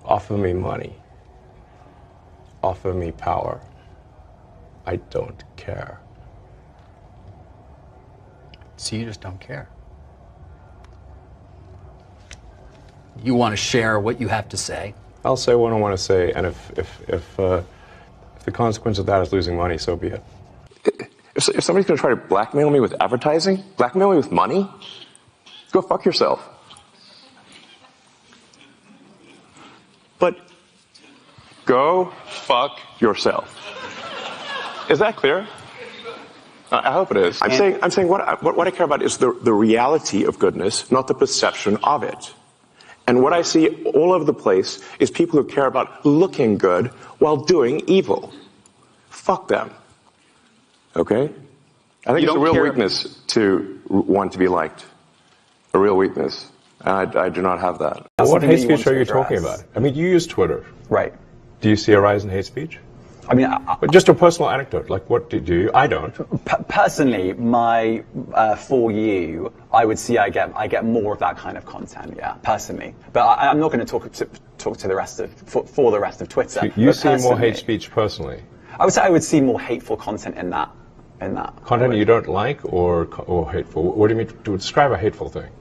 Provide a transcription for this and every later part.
Offer me money. Offer me power. I don't care. So you just don't care. You want to share what you have to say. I'll say what I want to say, and if the consequence of that is losing money, so be it. If somebody's going to try to blackmail me with advertising, blackmail me with money, go fuck yourself. But go fuck yourself. Is that clear? I hope it is. I'm saying what I care about is the reality of goodness, not the perception of it. And what I see all over the place is people who care about looking good while doing evil. Fuck them. Okay? I think it's a real weakness to want to be liked. A real weakness. And I do not have that. What hate speech are you talking about? I mean, you use Twitter. Right. Do you see a rise in hate speech? I mean, but just a personal anecdote. Like, what do you? I don't. Personally, for you, I would see I get more of that kind of content. Yeah, personally. But I'm not going to talk to the rest of for the rest of Twitter. So you see more hate speech personally. I would say I would see more hateful content in that. Content you don't like or hateful. What do you mean to describe a hateful thing?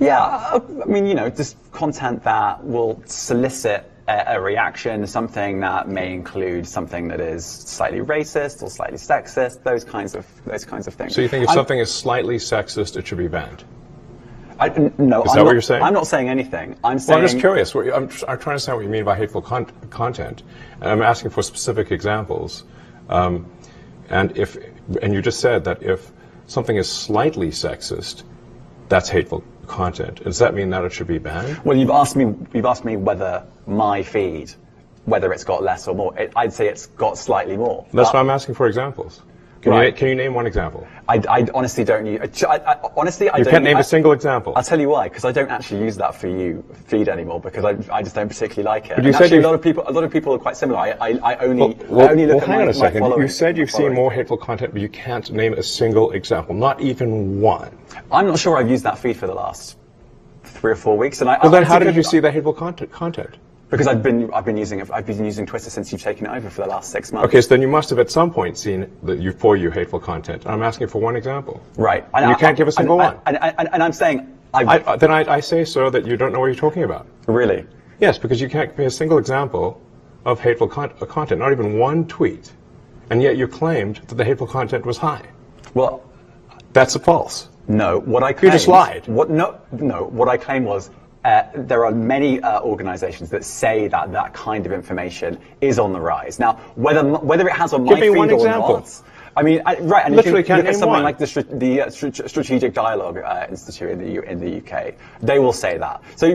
Yeah, I mean, just content that will solicit a reaction, something that may include something that is slightly racist or slightly sexist, those kinds of things. So you think if something is slightly sexist, it should be banned? No, is that what you're saying? I'm not saying anything. I'm saying. Well, I'm just curious. I'm trying to understand what you mean by hateful content, and I'm asking for specific examples. And you just said that if something is slightly sexist, that's hateful content. Does that mean that it should be banned? Well, you've asked me whether my feed, whether it's got less or more. I'd say it's got slightly more. That's why I'm asking for examples. Can you name one example? I honestly don't use. Honestly, I don't. You can't name a single example. I'll tell you why. Because I don't actually use that for you feed anymore. Because I just don't particularly like it. But you said actually, a lot of people are quite similar. I only look at hang on a second. My you said you've seen more hateful content, but you can't name a single example, not even one. I'm not sure I've used that feed for the last 3 or 4 weeks. And then how did you see the hateful content? Because I've been using Twitter since you've taken it over for the last 6 months. Okay, so then you must have at some point seen for you hateful content. I'm asking for one example. Right. And you can't give a single one. And I'm saying then I say, sir, that you don't know what you're talking about. Really? Yes, because you can't give me a single example of hateful content, not even one tweet, and yet you claimed that the hateful content was high. Well, that's false. No, what I claimed. You just lied. What I claimed was. There are many organizations that say that kind of information is on the rise. Now, whether it has on my feed or not, I mean, right, and literally if you look at something one. Like the Strategic Dialogue Institute in the UK, they will say that. So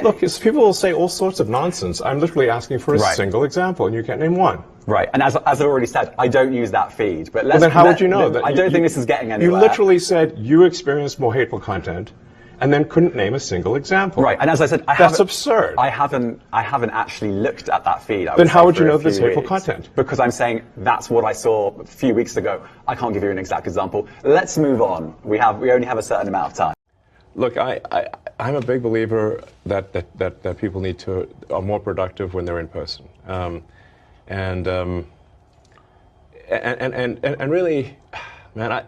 look, people will say all sorts of nonsense. I'm literally asking for a single example, and you can't name one. Right, and as I already said, I don't use that feed. But then how would you know that? I don't think this is getting anywhere. You literally said you experienced more hateful content, and then couldn't name a single example. Right, and as I said, that's absurd. I haven't actually looked at that feed. Then how would you know this hateful content? Because I'm saying that's what I saw a few weeks ago. I can't give you an exact example. Let's move on. We only have a certain amount of time. Look, I'm a big believer that people are more productive when they're in person, and really, man,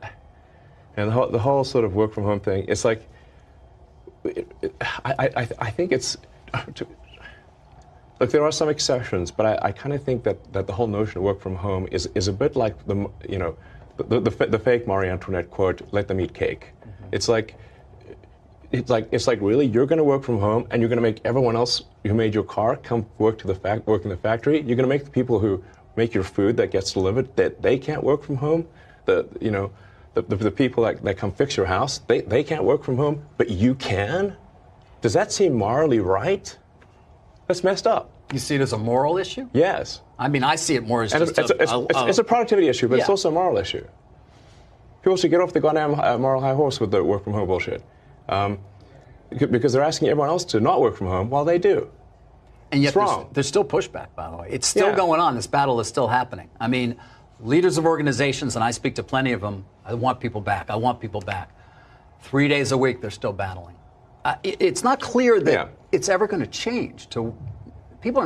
the whole sort of work from home thing. It's like. I think it's. Look, there are some exceptions, but I kind of think that the whole notion of work from home is a bit like the fake Marie Antoinette quote, "Let them eat cake." Mm-hmm. It's like really you're going to work from home and you're going to make everyone else who made your car come work in the factory. You're going to make the people who make your food that gets delivered that they can't work from home. The people that come fix your house, they can't work from home, but you can? Does that seem morally right? That's messed up. You see it as a moral issue? Yes. I mean, I see it more as it's a productivity issue, but it's also a moral issue. People should get off the goddamn moral high horse with the work from home bullshit. Because they're asking everyone else to not work from home while they do. And yet there's still pushback, by the way. It's still going on. This battle is still happening. I mean, leaders of organizations, and I speak to plenty of them, I want people back. I want people back. 3 days a week, they're still battling. It's not clear that it's ever going to change. People are not